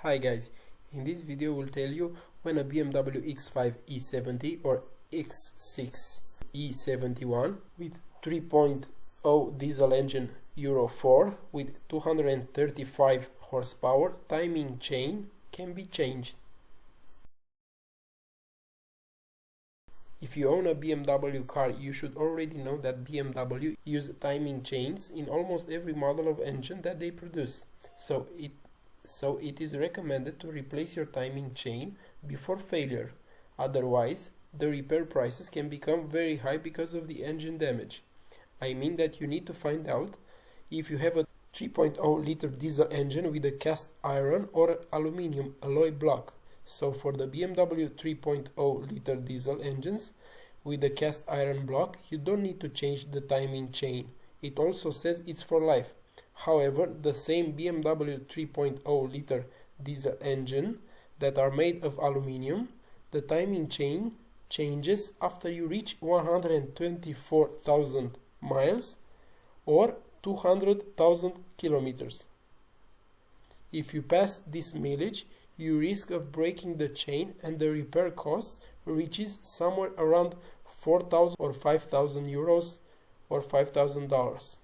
Hi guys, in this video we'll tell you when a BMW X5 E70 or X6 E71 with 3.0 diesel engine Euro 4 with 235 horsepower timing chain can be changed. If you own a BMW car, you should already know that BMW use timing chains in almost every model of engine that they produce. So it is recommended to replace your timing chain before failure. Otherwise, the repair prices can become very high because of the engine damage. I mean that you need to find out if you have a 3.0 liter diesel engine with a cast iron or aluminum alloy block. So for the BMW 3.0 liter diesel engines with a cast iron block, you don't need to change the timing chain. It also says it's for life. However, the same BMW 3.0 liter diesel engine that are made of aluminum, the timing chain changes after you reach 124,000 miles or 200,000 kilometers. If you pass this mileage, you risk of breaking the chain and the repair costs reaches somewhere around 4,000 or 5,000 euros or $5,000.